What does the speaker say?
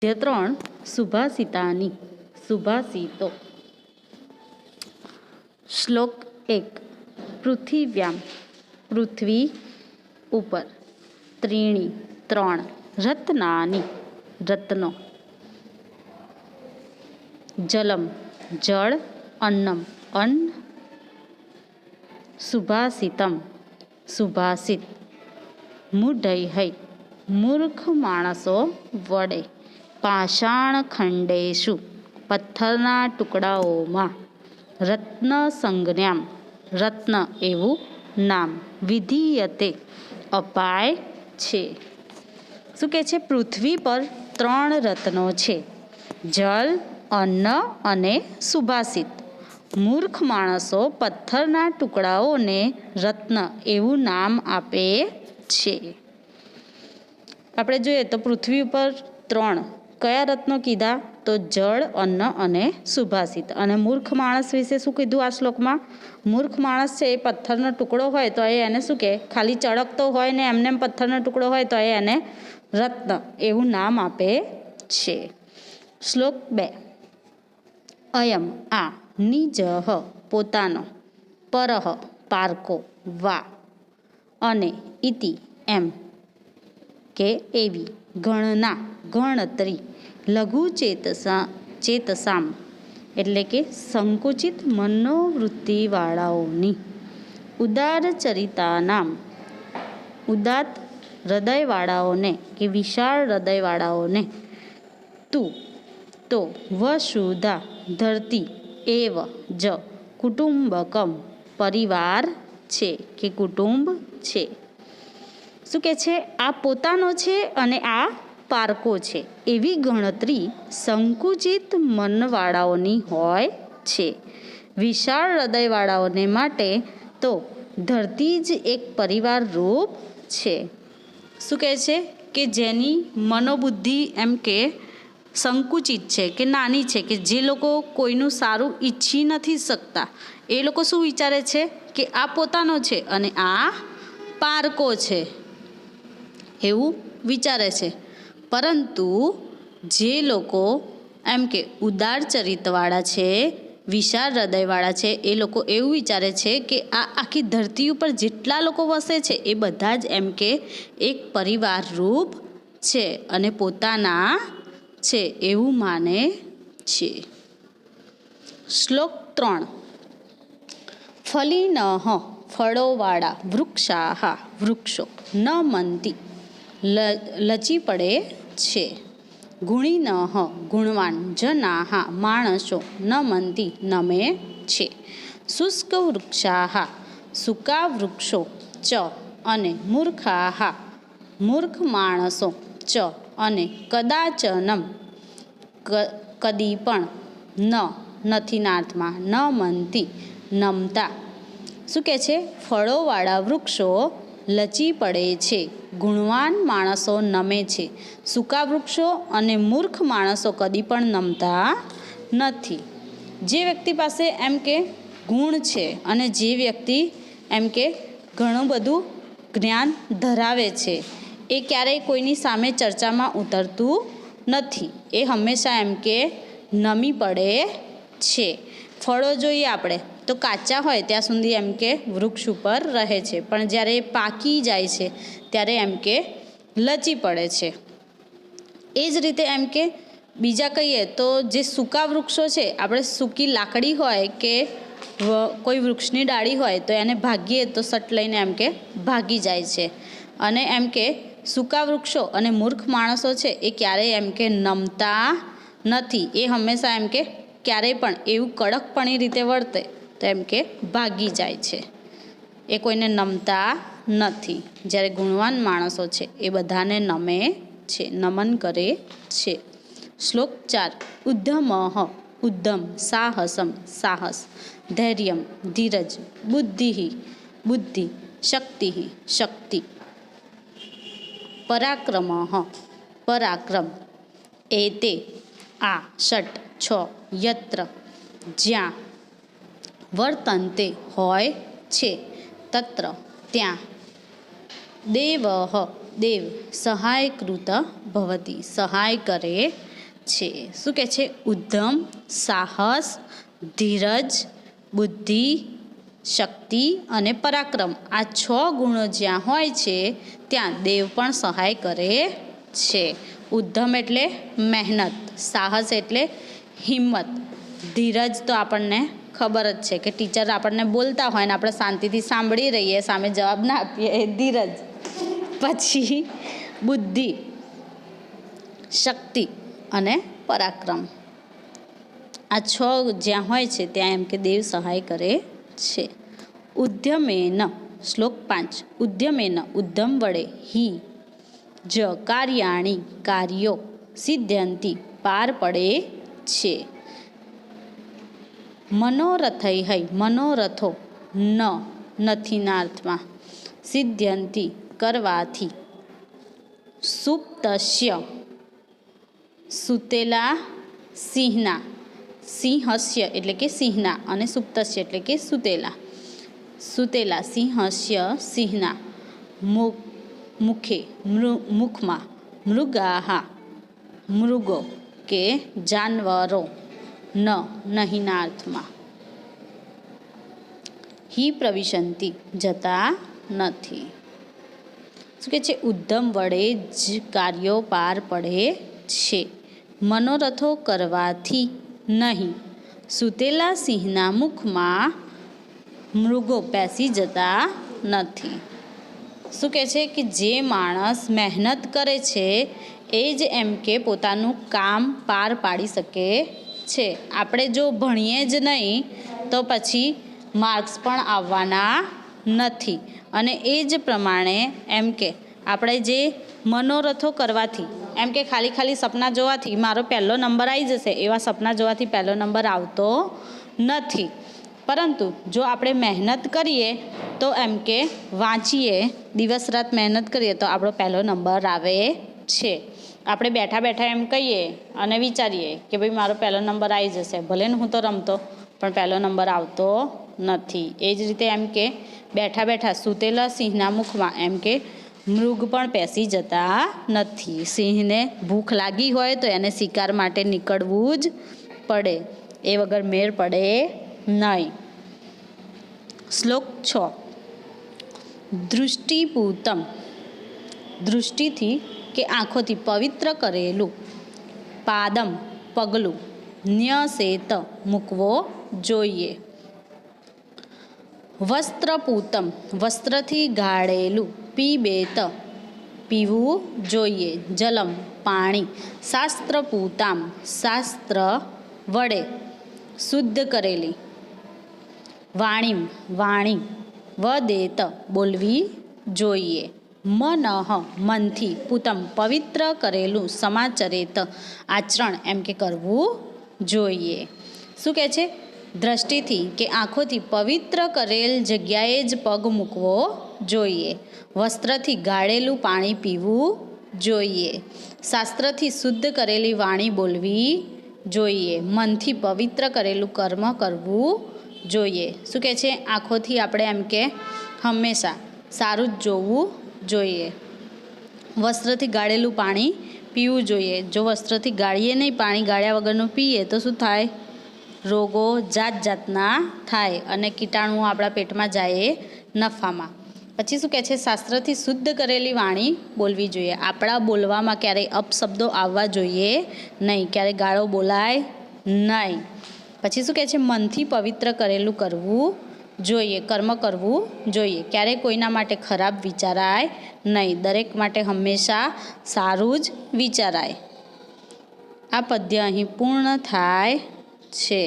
3 સુભાષિતાની સુભાષિતો. શ્લોક 1. પૃથિવ્યામ પૃથ્વી ઉપર, ત્રીણી 3 રત્નાની રત્નો, જલમ જળ, અન્નમ અન્ન, સુભાષિતમ સુભાષિત, મૂઢૈઃ મૂર્ખ માણસો વડે, પાષાણખંડેષુ પથ્થરના ટુકડાઓમાં, રત્ન સંજ્ઞામ રત્ન એવું નામ, વિધીયતે અપાય છે. શું કહે છે? પૃથ્વી પર 3 રત્નો છે: જલ, અન્ન અને સુભાષિત. મૂર્ખ માણસો પથ્થરના ટુકડાઓને રત્ન એવું નામ આપે છે. આપણે જોઈએ તો પૃથ્વી ઉપર 3 કયા રત્નો કીધા? તો જળ, અન્ન અને સુભાષિત. અને મૂર્ખ માણસ વિશે શું કીધું આ શ્લોકમાં? મૂર્ખ માણસ છે એ પથ્થરનો ટુકડો હોય તો એને શું કહે? ખાલી ચળકતો હોય ને એમને પથ્થરનો ટુકડો હોય તો એને રત્ન એવું નામ આપે છે. શ્લોક 2. અયમ આ, નિજઃ પોતાનો, પરઃ પારકો, વા અને, ઇતિ એમ કે એવી, ગણના ગણતરી, લઘુ ચેતસામ એટલે કે સંકુચિત મનોવૃત્તિવાળાઓની, ઉદાર ચરિતાનામ ઉદાત્ત હૃદયવાળાઓને કે વિશાળ હૃદયવાળાઓને, તું તો, વસુધા ધરતી, એવ જ કુટુંબકમ પરિવાર છે કે કુટુંબ છે. શું કે છે? આ પોતાનો છે અને આ પારકો છે એવી ગણતરી સંકુચિત મનવાળાઓની હોય છે. વિશાળ હૃદયવાળાઓને માટે તો ધરતી જ એક પરિવાર રૂપ છે. શું કહે છે? કે જેની મનોબુદ્ધિ એમ કે સંકુચિત છે કે નાની છે, કે જે લોકો કોઈનું સારું ઈચ્છી નથી શકતા, એ લોકો શું વિચારે છે? કે આ પોતાનો છે અને આ પારકો છે એવું વિચારે છે. પરંતુ જે લોકો એમ કે ઉદાર ચરિત્રવાળા છે, વિશાળ હૃદયવાળા છે, એ લોકો એવું વિચારે છે કે આ આખી ધરતી ઉપર જેટલા લોકો વસે છે એ બધા જ એમ કે એક પરિવાર રૂપ છે અને પોતાના છે એવું માને છે. શ્લોક 3. ફલિનઃ ફળોવાળા, વૃક્ષાઃ વૃક્ષો, ન મંતિ લચી પડે છે, ગુણિનઃ ગુણવાન, જનાઃ માણસો, ન મંતિ નમે છે, શુષ્ક વૃક્ષાઃ સૂકા વૃક્ષો, ચ અને મૂર્ખાઃ મૂર્ખ માણસો, ચ અને કદાચનમ કદી પણ, ન નથી નાર્થમાં, ન મંતિ નમતા. શું કહે છે? ફળોવાળા વૃક્ષો લચી પડે છે, ગુણવાન માણસો નમે છે, સૂકા વૃક્ષો અને મૂર્ખ માણસો કદી પણ નમતા નથી. જે વ્યક્તિ પાસે એમ કે ગુણ છે અને જે વ્યક્તિ એમ કે ઘણું બધું જ્ઞાન ધરાવે છે, એ ક્યારેય કોઈની સામે ચર્ચામાં ઉતરતું નથી. એ હંમેશા એમ કે નમી પડે છે. ફળો જોઈએ આપણે તો કાચા હોય ત્યાં સુધી એમ કે વૃક્ષ ઉપર રહે છે, પણ જ્યારે એ પાકી જાય છે ત્યારે એમ કે લચી પડે છે. એ જ રીતે એમ કે બીજા કહીએ તો જે સૂકા વૃક્ષો છે, આપણે સૂકી લાકડી હોય કે કોઈ વૃક્ષની ડાળી હોય તો એને ભાગીએ તો સટ લઈને એમ કે ભાગી જાય છે. અને એમ કે સૂકા વૃક્ષો અને મૂર્ખ માણસો છે એ ક્યારેય એમ કે નમતા નથી. એ હંમેશા એમ કે ક્યારેય પણ એવું કડકપણી રીતે વર્તે તો એમ કે ભાગી જાય છે. એ કોઈને નમતા નથી. જ્યારે ગુણવાન માણસો છે એ બધાને નમે છે, નમન કરે છે. શ્લોક 4. ઉદ્ધમઃ ઉદ્ધમ, સાહસમ સાહસ, ધૈર્યમ ધીરજ, બુદ્ધિ બુદ્ધિ, શક્તિ શક્તિ, પરાક્રમઃ પરાક્રમ, એતે આ, ષટ 6, યત્ર જ્યાં, વર્તન્તે હોય છે, તત્ર ત્યાં, દેવઃ દેવ સહાયકૃત ભવતિ સહાય કરે છે. શું કહે છે? ઉદ્યમ, સાહસ, ધીરજ, બુદ્ધિ, શક્તિ અને પરાક્રમ આ 6 ગુણો જ્યાં હોય છે ત્યાં દેવ પણ સહાય કરે છે. ઉદ્યમ એટલે મહેનત, સાહસ એટલે હિંમત, ધીરજ તો આપણને ખબર જ છે કે ટીચર આપણને બોલતા હોય ને આપણે શાંતિથી સાંભળી રહીએ, સામે જવાબ ના આપીએ, એ ધીરજ. પછી બુદ્ધિ, શક્તિ અને પરાક્રમ આ 6 જ્યાં હોય છે ત્યાં એમ કે દેવ સહાય કરે છે. ઉદ્યમેન, શ્લોક 5. ઉદ્યમેન ઉદ્યમ વડે હિ જ કાર્યાણી કાર્યો સિદ્ધયંતી પાર પડે છે. મનોરથૈ મનોરથો નથીના અર્થમાં સિદ્ધયંતી કરવાથી સુપ્તસ્ય સૂતેલા સિંહના, સિંહસ્ય એટલે કે સિંહના અને સુપ્તસ્ય એટલે કે સૂતેલા સિંહસ્ય સિંહના મુખે મુખમાં મૃગાહા મૃગો કે જાનવરો નહીંના અર્થમાં હિ પ્રવિશંતિ જતા નથી. શું કહે છે? ઉદ્યમ વડે જ કાર્યો પાર પડે છે. મનોરથો કરવાથી નહીં. સૂતેલા સિંહના મુખમાં મૃગો બેસી જતા નથી. શું કહે છે? કે જે માણસ મહેનત કરે છે એ જ એમ કે પોતાનું કામ પાર પાડી શકે છે. આપણે જો ભણીએ જ નહીં તો પછી માર્ક્સ પણ આવવાના નથી. અને એ જ પ્રમાણે એમ કે આપણે જે મનોરથો કરવાથી એમ કે ખાલી સપના જોવાથી મારો પહેલો નંબર આવી જશે એવા સપના જોવાથી પહેલો નંબર આવતો નથી. પરંતુ જો આપણે મહેનત કરીએ તો એમ કે વાંચીએ, દિવસ રાત મહેનત કરીએ તો આપણો પહેલો નંબર આવે છે. આપણે બેઠા બેઠા એમ કહીએ અને વિચારીએ કે ભાઈ મારો પહેલો નંબર આવી જશે, ભલે ને હું તો રમતો પણ પહેલો નંબર આવતો નથી. એ જ રીતે એમ કે બેઠા બેઠા સૂતેલા સિંહના મુખમાં એમ કે મૃગ પણ પેસી જતા નથી. સિંહને ભૂખ લાગી હોય તો એને શિકાર માટે નીકળવું જ પડે, એ વગર મેળ પડે નહીં. શ્લોક 6. દૃષ્ટિપૂતમ, દૃષ્ટિથી કે આંખોથી પવિત્ર કરેલું પાદમ પગલું ન્યસેત મૂકવો જોઈએ. વસ્ત્રપૂતમ વસ્ત્રથી ગાળેલું પીબેત પીવું જોઈએ. જલમ પાણી શાસ્ત્રપૂતામ શાસ્ત્ર વડે શુદ્ધ કરેલી વાણીમ વાણી વદેત બોલવી જોઈએ. મનઃ મનથી પૂતમ પવિત્ર કરેલું સમાચરેત આચરણ એમ કે કરવું જોઈએ. શું કહે છે? દ્રષ્ટિથી કે આંખોથી પવિત્ર કરેલ જગ્યાએ જ પગ મૂકવો જોઈએ. વસ્ત્રથી ગાળેલું પાણી પીવું જોઈએ. શાસ્ત્રથી શુદ્ધ કરેલી વાણી બોલવી જોઈએ. મનથી પવિત્ર કરેલું કર્મ કરવું જોઈએ. શું કહે છે? આંખોથી આપણે એમ કે હંમેશા સારું જ જોવું જોઈએ. વસ્ત્રથી ગાળેલું પાણી પીવું જોઈએ. જો વસ્ત્રથી ગાળીએ નહીં, પાણી ગાળ્યા વગરનું પીએ તો શું થાય? રોગો જાત જાતના થાય અને કીટાણુઓ આપણા પેટમાં જાય નફામાં. પછી શું કહે છે? શાસ્ત્રથી શુદ્ધ કરેલી વાણી બોલવી જોઈએ. આપણા બોલવામાં ક્યારેય અપશબ્દો આવવા જોઈએ નહીં, ક્યારેય ગાળો બોલાય નહીં. પછી શું કહે છે? મનથી પવિત્ર કરેલું કરવું જોઈએ, કર્મ કરવું જોઈએ. ક્યારેય કોઈના માટે ખરાબ વિચારાય નહીં, દરેક માટે હંમેશા સારું જ વિચારાય. આ પદ્ય અહીં પૂર્ણ થાય છે.